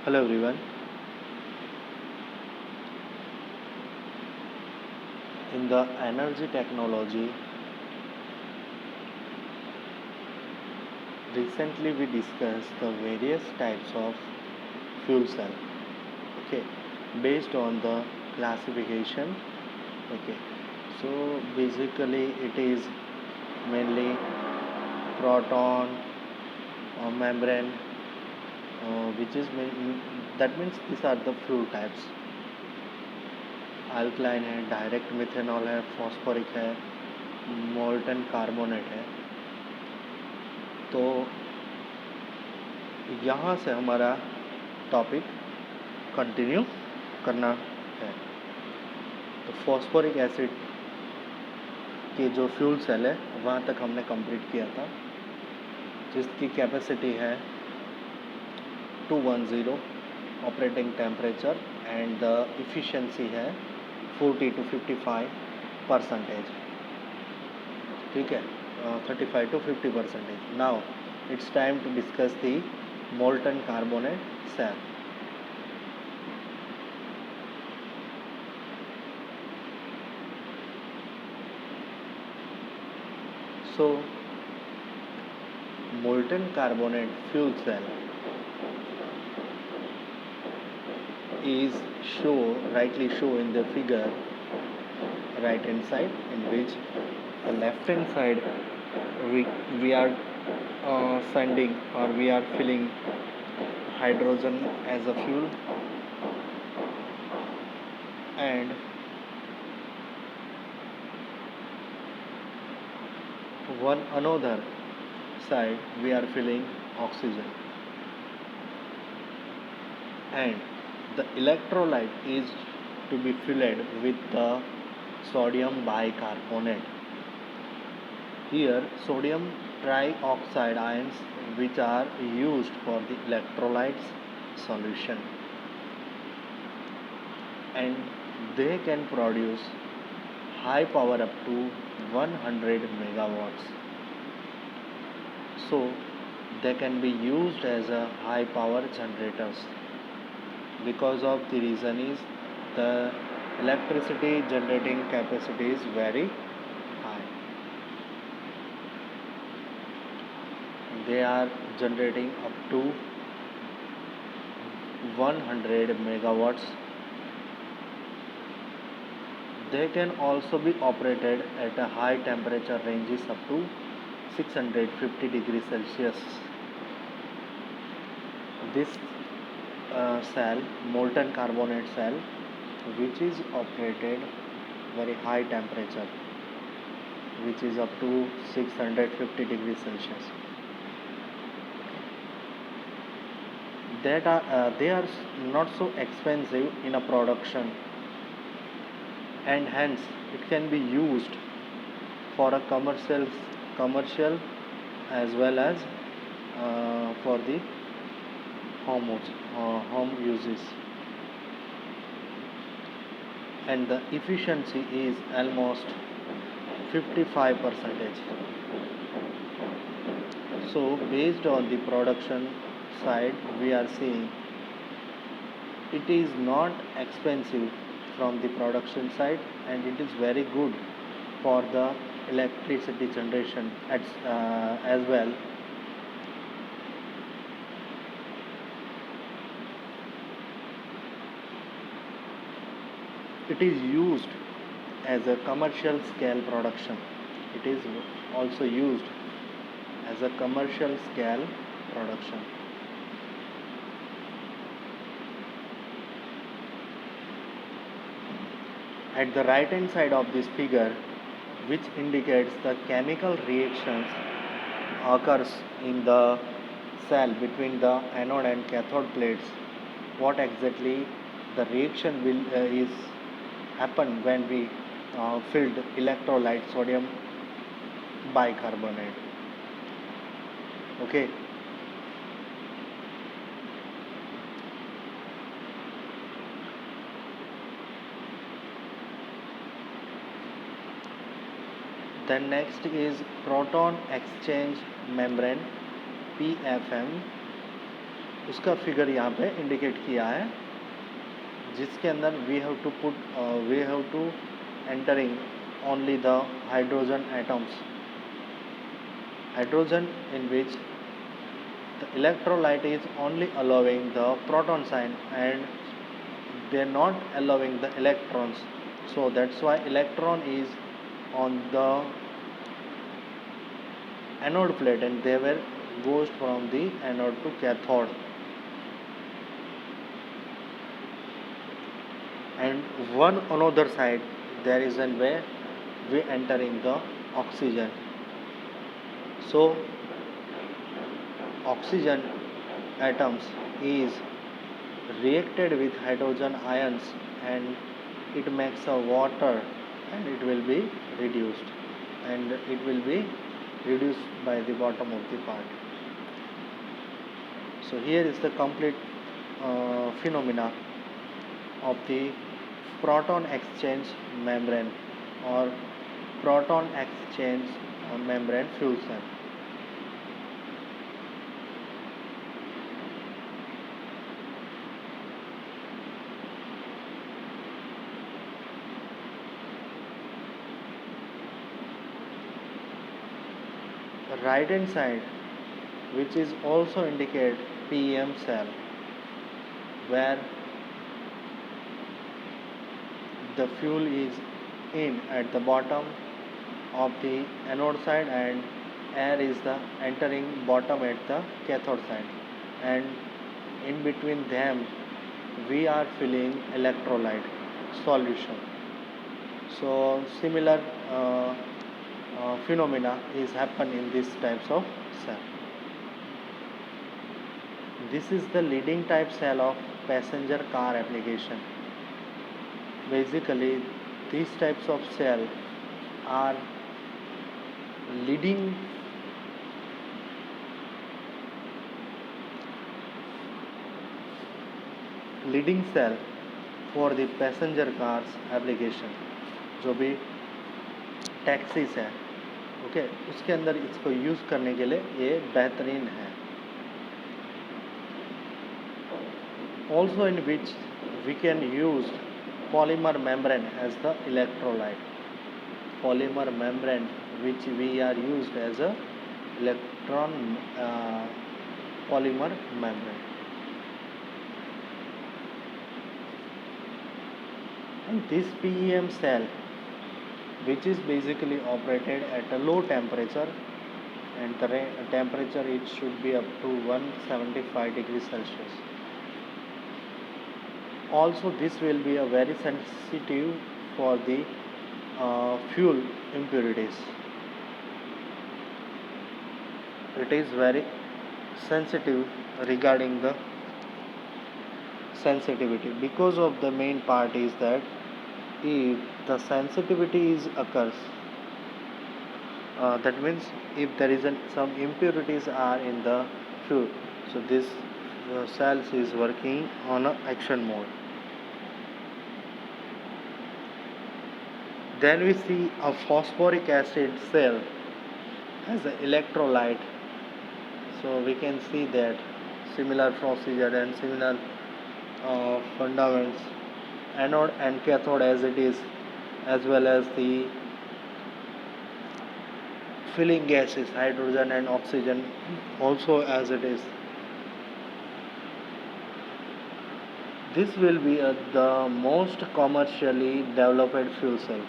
Hello everyone. In the energy technology, recently we discussed the various types of fuel cell. Okay, based on the classification. Okay, so basically it is mainly proton or membrane, which is that means these are the fuel types. Alkaline है, direct methanol है, phosphoric है, molten carbonate है। तो यहाँ से हमारा topic continue करना है। तो फॉस्फोरिक एसिड के जो फ्यूल सेल है वहाँ तक हमने कंप्लीट किया था, जिसकी कैपेसिटी है 210 operating temperature and the efficiency है 40 to 55%। ठीक है, 35 to 50%। Now it's time to discuss the molten carbonate cell. So molten carbonate fuel cell is rightly show in the figure right hand side, in which the left hand side we are sending or we are filling hydrogen as a fuel, and one another side we are filling oxygen, and the electrolyte is to be filled with the sodium bicarbonate. Here sodium trioxide ions, which are used for the electrolytes solution, and they can produce high power up to 100 megawatts. So they can be used as a high power generators. Because of the reason is the electricity generating capacity is very high. They are generating up to 100 megawatts. They can also be operated at a high temperature ranges up to 650 degrees Celsius. This cell, molten carbonate cell, which is operated very high temperature, which is up to 650 degrees Celsius. They are not so expensive in a production, and hence it can be used for a commercial as well as for the home uses, and the efficiency is almost 55%. So based on the production side, we are seeing it is not expensive from the production side, and it is very good for the electricity generation as well. It is used as a commercial scale production. It is also used as a commercial scale production. At the right hand side of this figure, which indicates the chemical reactions occurs in the cell between the anode and cathode plates, what exactly the reaction will is happen when we filled electrolyte sodium bicarbonate. Okay, then next is proton exchange membrane, PFM. उसका figure यहाँ पे indicate किया है, जिसके अंदर we have to entering only the hydrogen atoms, hydrogen in which the electrolyte is only allowing the proton sign and they're not allowing the electrons. So that's why electron is on the anode plate and they were goes from the anode to cathode. And one another side there is an way we entering the oxygen. So oxygen atoms is reacted with hydrogen ions and it makes a water and it will be reduced by the bottom of the part. So here is the complete phenomena of the proton exchange membrane or proton exchange membrane fuel cell. Right hand side, which is also indicate PEM cell, where the fuel is in at the bottom of the anode side and air is the entering bottom at the cathode side, and in between them we are filling electrolyte solution. So similar phenomena is happen in these types of cell. This is the leading type cell of passenger car application. Basically, these types of cell are leading cell for the passenger cars application. जो भी taxis है okay उसके अंदर इसको use करने के लिए ये बेहतरीन है. Also in which we can use polymer membrane as the electrolyte. Polymer membrane which we are used as a electron polymer membrane. And this PEM cell, which is basically operated at a low temperature, and the temperature it should be up to 175 degrees Celsius. Also this will be a very sensitive for the fuel impurities. It is very sensitive regarding the sensitivity, because of the main part is that if the sensitivity is occurs, that means if there is some impurities are in the fuel, so this cells is working on a action mode. Then we see a phosphoric acid cell as an electrolyte. So we can see that similar procedure and similar fundamentals, anode and cathode as it is, as well as the filling gases hydrogen and oxygen also as it is. This will be the most commercially developed fuel cell.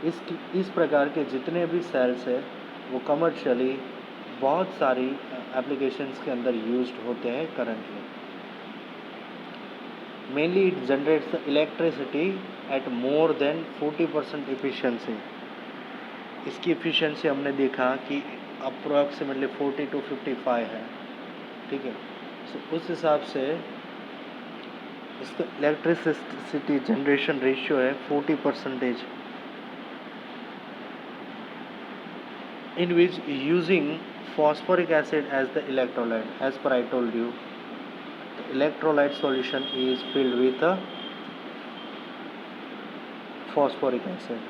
इस प्रकार के जितने भी sales है वो commercially बहुत सारी applications के अंदर यूज्ड होते हैं currently. Mainly it generates electricity at more than 40% efficiency. इसकी एफिशिएंसी हमने देखा कि अप्रोक्सीमेटली 40 to 55 है. ठीक है. सो उस हिसाब से इसका इलेक्ट्रिसिटी जनरेशन रेशियो है 40%, in which using phosphoric acid as the electrolyte. As per I told you, the electrolyte solution is filled with a phosphoric acid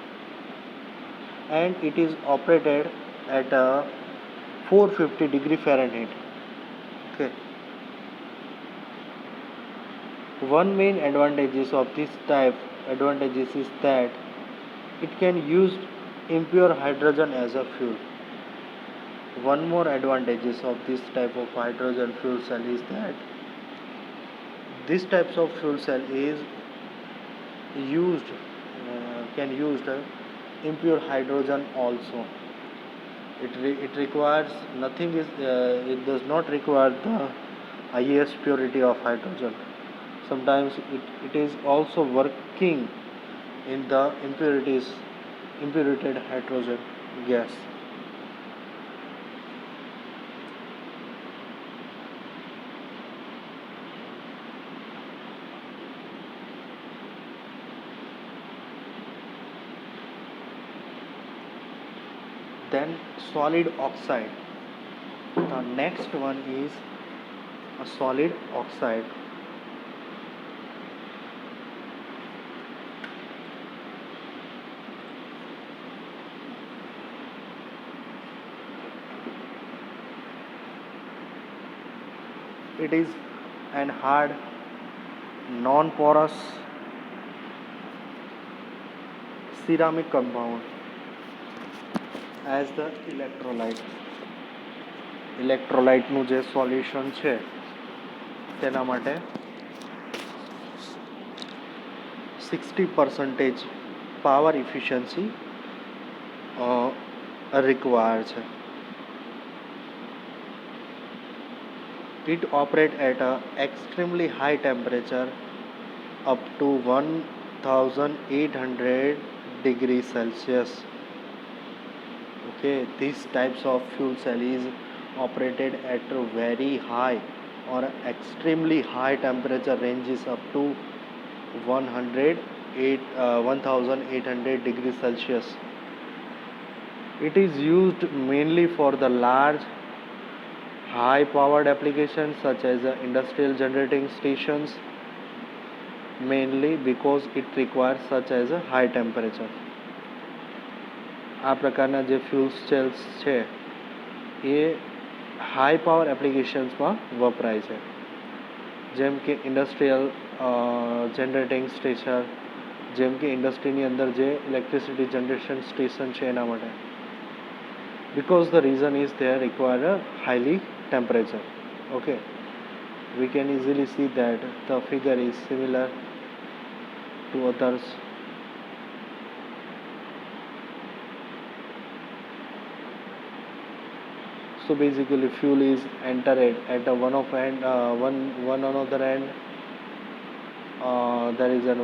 and it is operated at a 450 degree Fahrenheit. One main advantages of this type advantages is that it can use impure hydrogen as a fuel. One more advantages of this type of hydrogen fuel cell is that this types of fuel cell is used can use impure hydrogen also. It requires nothing is it does not require the highest purity of hydrogen. Sometimes it is also working in the impurited hydrogen gas. Then solid oxide. The next one is a solid oxide. It is an hard, non-porous ceramic compound as the ઇલેક્ટ્રોલાઇટનું જે solution છે તેના માટે 60% power efficiency required છે. It operates at an extremely high temperature up to 1800 degrees Celsius. Okay, these types of fuel cell is operated at a very high or extremely high temperature ranges up to 1800 degrees Celsius. It is used mainly for the large high powered applications such as industrial generating stations, mainly because it requires such as a high temperature. આ પ્રકારના જે fuel cells છે એ high power એપ્લિકેશન્સમાં વપરાય છે, જેમ કે industrial generating station, જેમ કે ઇન્ડસ્ટ્રીની અંદર જે ઇલેક્ટ્રિસિટી જનરેશન સ્ટેશન છે એના માટે. Because the reason is they require a highly temperature. Okay, we can easily see that the figure is similar to others. So basically fuel is entered at one another end. There is an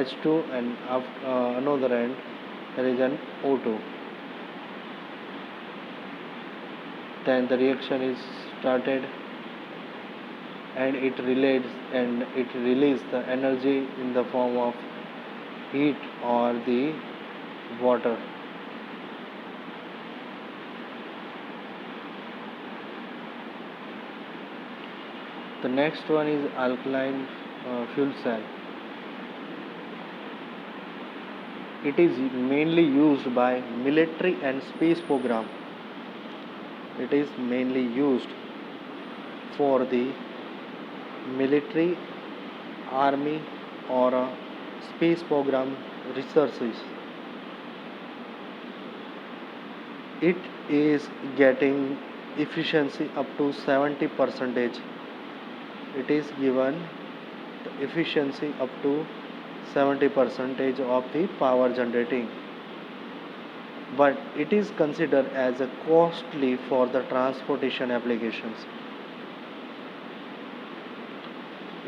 H2 and another end there is an O2. Then the reaction is started and it releases the energy in the form of heat or the water. The next one is alkaline fuel cell. It is mainly used by military and space program. It is mainly used for the military, army or space program researches. It is getting efficiency up to 70%. It is given the efficiency up to 70% of the power generating, but it is considered as a costly for the transportation applications.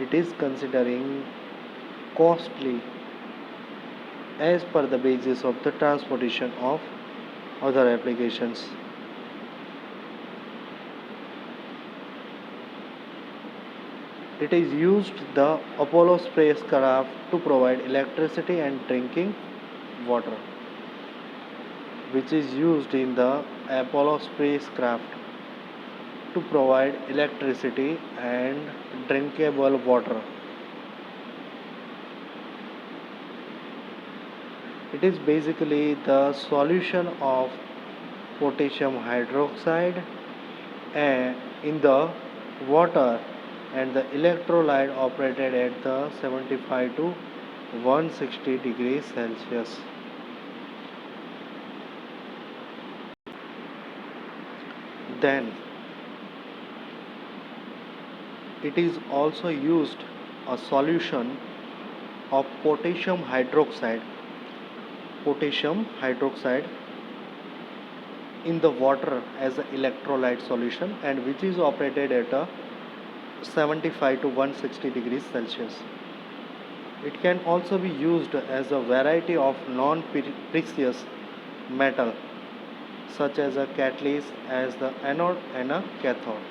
It is considering costly as per the basis of the transportation of other applications. It is used the Apollo spacecraft to provide electricity and drinking water, which is used in the Apollo spacecraft to provide electricity and drinkable water. It is basically the solution of potassium hydroxide in the water and the electrolyte operated at the 75 to 160 degrees Celsius. Then it is also used a solution of potassium hydroxide in the water as an electrolyte solution, and which is operated at a 75 to 160 degrees Celsius. It can also be used as a variety of non-precious metal such as a catalyst as the anode and a cathode.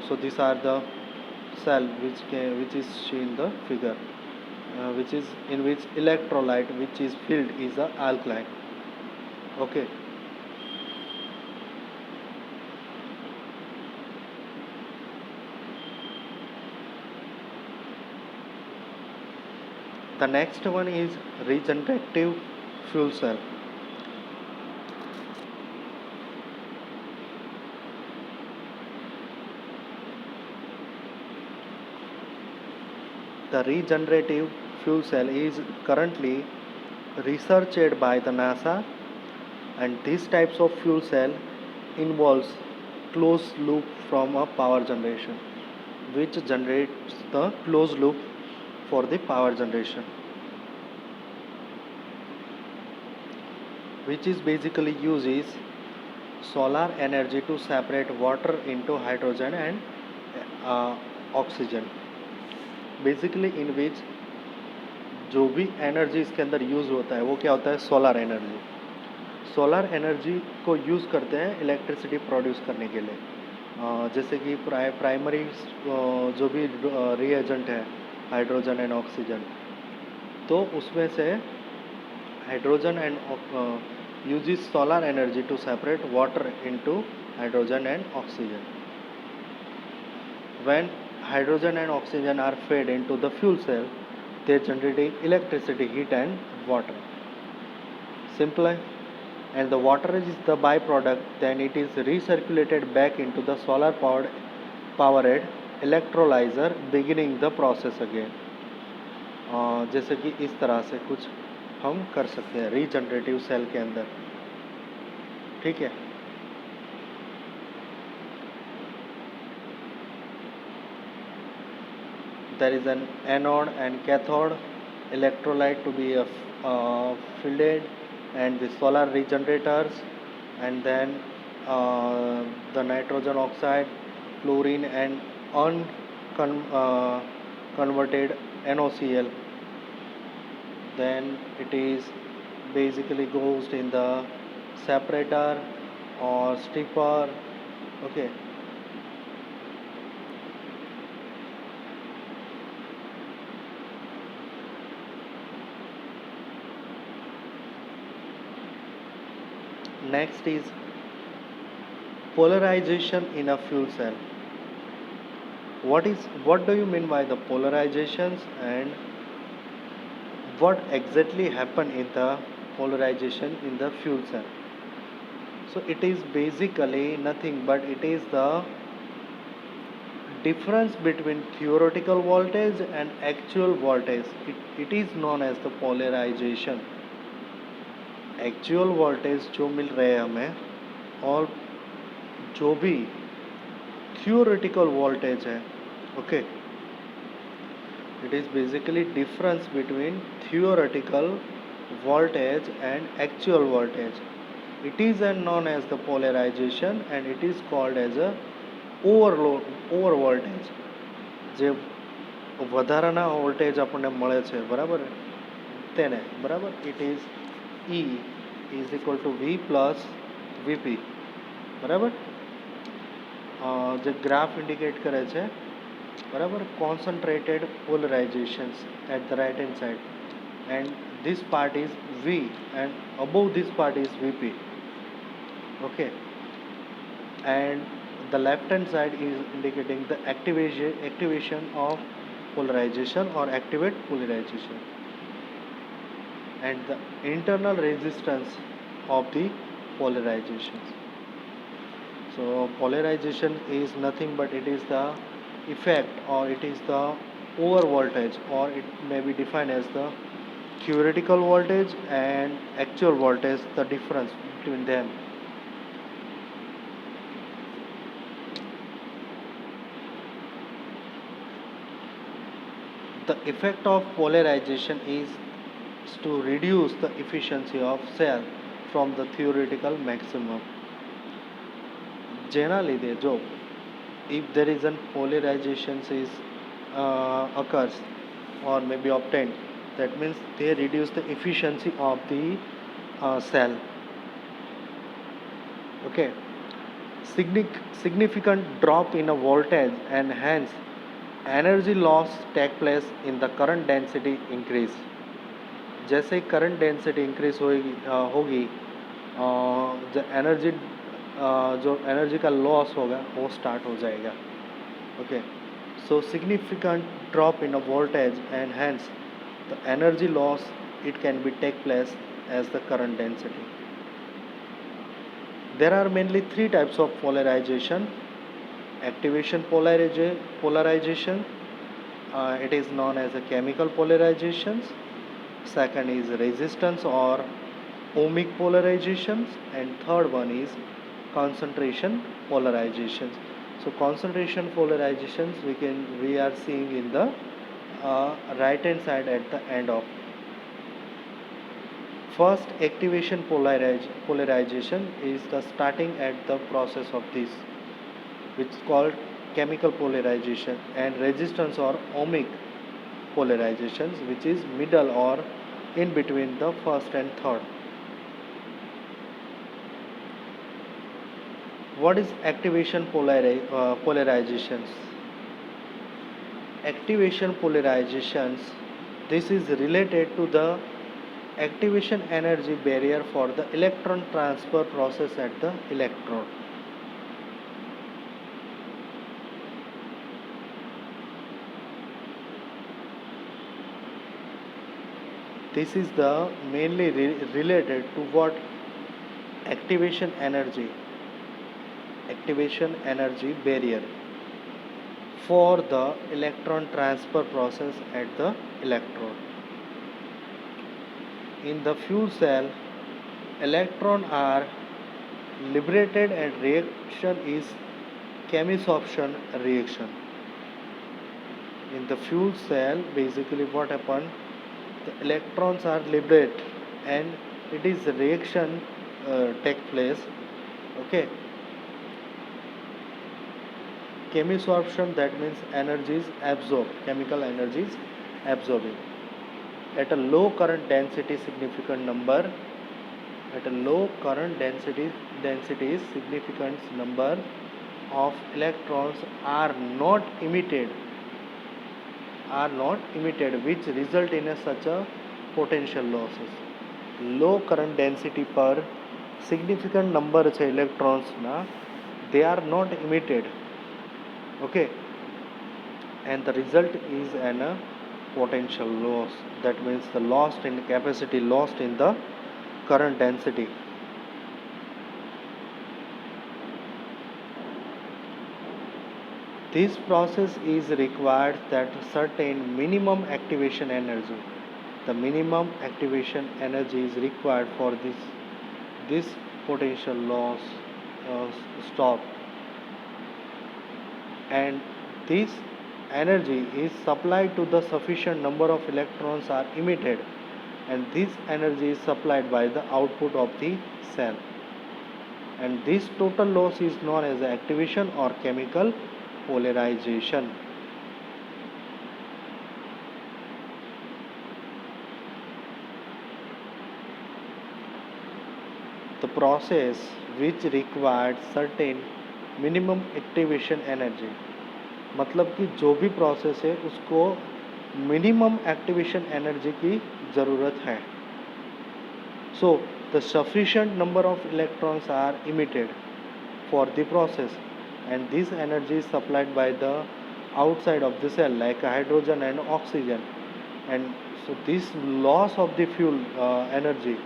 So these are the cell which is shown in the figure, which is in which electrolyte which is filled is a alkaline. Okay. The next one is regenerative fuel cell. The regenerative fuel cell is currently researched by the NASA, and these types of fuel cell involves closed loop from a power generation, which generates the closed loop for the power generation, which is basically uses solar energy to separate water into hydrogen and oxygen. Basically in which जो भी energy इसके अंदर use होता है वो क्या होता है, सोलर एनर्जी. सोलर एनर्जी को यूज़ करते हैं इलेक्ट्रिसिटी प्रोड्यूस करने के लिए. जैसे कि प्राइमरी जो भी रिएजेंट है हाइड्रोजन एंड ऑक्सीजन, तो उसमें से hydrogen and uses solar energy to separate water into hydrogen and oxygen. When hydrogen and oxygen are fed into the fuel cell, they generate electricity, heat and water. Simple. And the water is the byproduct, then it is recirculated back into the solar powered electrolyzer, beginning the process again. जैसे कि इस तरह से कुछ हम कर सकते हैं रीजनरेटिव सेल के अंदर. ठीक है. There is an anode and cathode, electrolyte to be filled, and the solar regenerators, and then the nitrogen oxide, chlorine and unconverted NOCl. Then it is basically goes in the separator or stripper. Okay. Next is polarization in a fuel cell. What do you mean by the polarizations, and what exactly happen in the polarization in the fuel cell? So it is basically nothing but it is the difference between theoretical voltage and actual voltage. It is known as the polarization. Actual voltage जो मिल रहे हैं हमें और जो भी theoretical voltage है, okay, it is basically difference between theoretical voltage and actual voltage. It is known as the polarization and it is called as a over voltage. જે વધારાના વોલ્ટેજ આપણને મળે છે, બરાબર, તેને બરાબર it is E is equal to V plus VP, બરાબર. જે ગ્રાફ ઇન્ડિકેટ કરે છે, બરાબર, concentrated polarisations at the right hand side, and this part is V and above this part is VP. Okay, and the left hand side is indicating the activation of polarization or activate polarization, and the internal resistance of the polarizations. So polarization is nothing but it is the effect, or it is the over voltage, or it may be defined as the theoretical voltage and actual voltage, the difference between them. The effect of polarization is to reduce the efficiency of cell from the theoretical maximum. જેના લીધે જો if there is an polarization is occurs or may be obtained, that means they reduce the efficiency of the cell. Okay, significant drop in a voltage and hence energy loss take place in the current density increase. जैसे ही current density increase होगी जो energy का loss होगा वो start हो जाएगा. Okay, so significant drop in a voltage and hence the energy loss it can be take place as the current density. There are mainly three types of polarization. Activation polarization, it is known as a chemical polarizations. Second is resistance or ohmic polarizations, and third one is concentration polarizations. So concentration polarizations we are seeing in the right hand side at the end of. First, activation polarization is the starting at the process of this, which is called chemical polarization, and resistance or ohmic polarizations, which is middle or in between the first and third. What is activation polarizations? Activation polarizations, this is related to the activation energy barrier for the electron transfer process at the electrode. This is the mainly related to what activation energy barrier for the electron transfer process at the electrode. In the fuel cell, electrons are liberated and reaction is chemisorption reaction. In the fuel cell, basically what happened, the electrons are liberated and it is reaction take place. Okay, chemisorption, that means energy is absorbed, chemical energy is absorbing at a low current density. Significant number at a low current density significant number of electrons are not emitted, which result in such a potential losses. Low current density per significant number of electrons they are not emitted. Okay, and the result is an potential loss, that means the lost in capacity, lost in the current density. This process is required that certain minimum activation energy, the minimum activation energy is required for this potential loss stop, and this energy is supplied to the sufficient number of electrons are emitted, and this energy is supplied by the output of the cell, and this total loss is known as activation or chemical polarization. The process which required certain minimum activation energy, मतलब कि जो भी process है उसको minimum activation energy की ज़रूरत है. So the sufficient number of electrons are emitted for the process, and this energy is supplied by the outside of the cell like hydrogen and oxygen, and so this loss of the fuel energy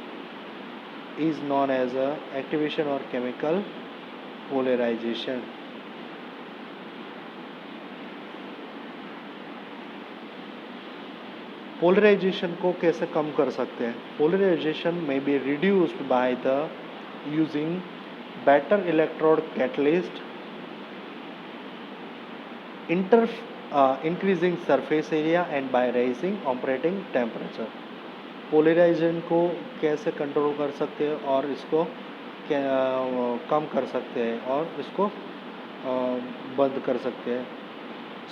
is known as activation or chemical polarization. Polarization को कैसे कम कर सकते हैं? Polarization में be reduced by the using better electrode catalyst, increasing surface area and by raising operating temperature. Polarization को कैसे control कर सकते हैं और इसको कम कर सकते हैं और इसको बंद कर सकते हैं.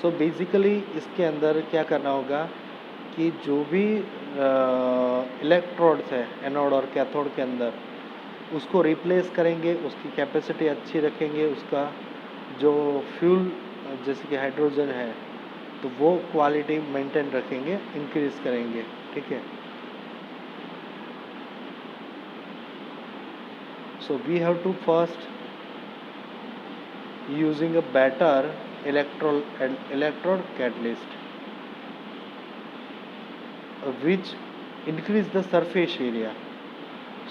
सो बेसिकली इसके अंदर क्या करना होगा कि जो भी इलेक्ट्रोड्स है एनोड और कैथोड के अंदर, उसको रिप्लेस करेंगे, उसकी कैपेसिटी अच्छी रखेंगे, उसका जो फ्यूल जैसे कि हाइड्रोजन है तो वो क्वालिटी मेंटेन रखेंगे, इंक्रीज करेंगे. ठीक है. So we have to first using a better electrode catalyst which increase the surface area.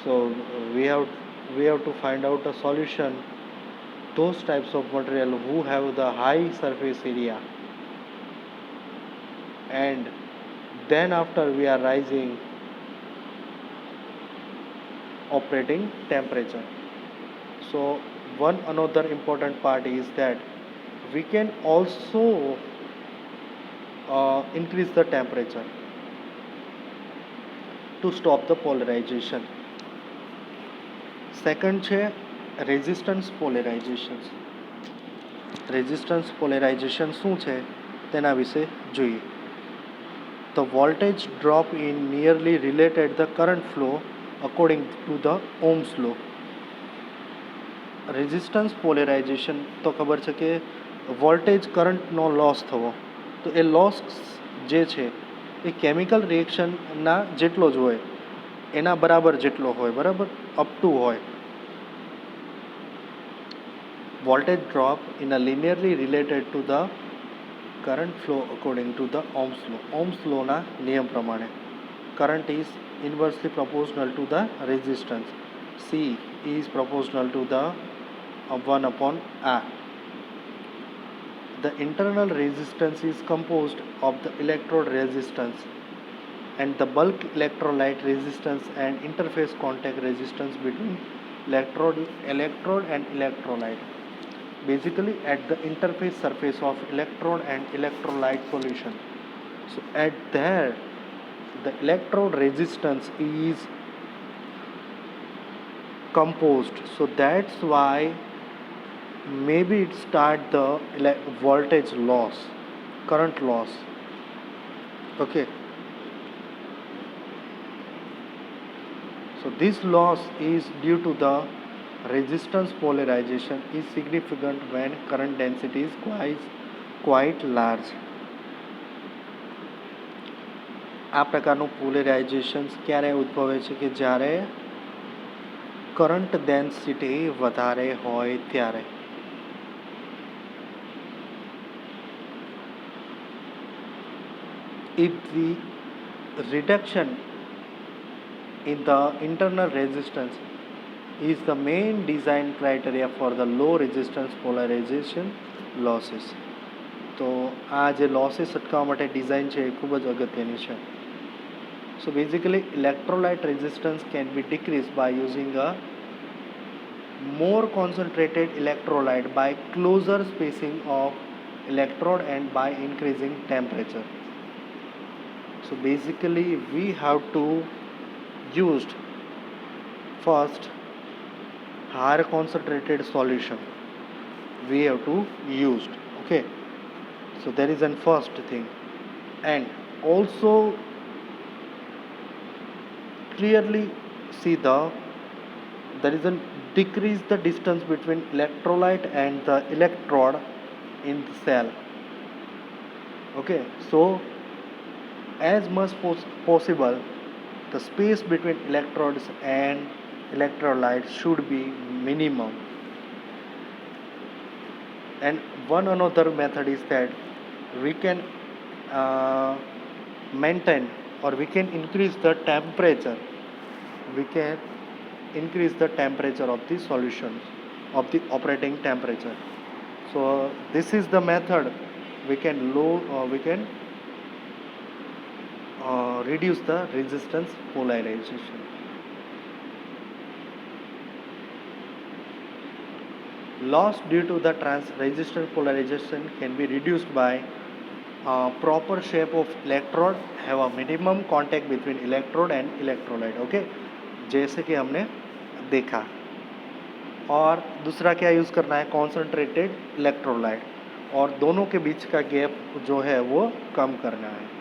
So we have to find out a solution those types of material who have the high surface area, and then after we are rising operating temperature. So one another important part is that we can also increase the temperature to stop the polarization. Second છે resistance polarisation. Resistance polarisation શું છે તેના વિશે જોઈએ. The voltage drop in nearly related the current flow according to the Ohm's law. Resistance polarisation તો ખબર છે કે વોલ્ટેજ કરંટનો લોસ થવો, તો એ લોસ જે છે એ કેમિકલ રિએક્શનના જેટલો જ હોય, એના બરાબર જેટલો હોય, બરાબર, અપ ટુ હોય. Voltage drop in a linearly related to the current flow according to the Ohm's law. Ohm's lawના નિયમ પ્રમાણે current is inversely proportional to the resistance. C is proportional to the 1 upon R. The internal resistance is composed of the electrode resistance and the bulk electrolyte resistance and interface contact resistance between electrode and electrolyte. Basically at the interface surface of electrode and electrolyte solution. So at there the electrode resistance is composed, so that's why maybe it start the voltage loss, current loss. Okay, so this loss is due to the resistance polarization is significant when current density is quite large. આ પ્રકારનું પોલેરાઇઝેશન્સ ક્યારે ઉદ્ભવે છે કે જ્યારે current density વધારે હોય ત્યારે. If the reduction in the internal resistance is the main design criteria for the low resistance polarization losses. તો આ જે લોસીસ અટકાવવા માટે ડિઝાઇન છે એ ખૂબ જ અગત્યની છે. So basically electrolyte resistance can be decrease by using a more concentrated electrolyte by closer spacing of electrode and by increasing temperature. So basically we have to use first higher concentrated solution we have to use. Okay, so that is the first thing, and also clearly see there is a decrease the distance between electrolyte and the electrode in the cell. Okay, so as much possible the space between electrodes and electrolyte should be minimum. And one another method is that we can maintain or we can increase the temperature. We can increase the temperature of the solution of the operating temperature. So this is the method we can reduce the resistance polarization. Loss due to the resistance polarization can be reduced by proper shape of electrode, have a minimum contact between electrode and electrolyte. Okay, जैसे कि हमने देखा. और दूसरा क्या use करना है, concentrated electrolyte, और दोनों के बीच का गैप जो है वो कम करना है.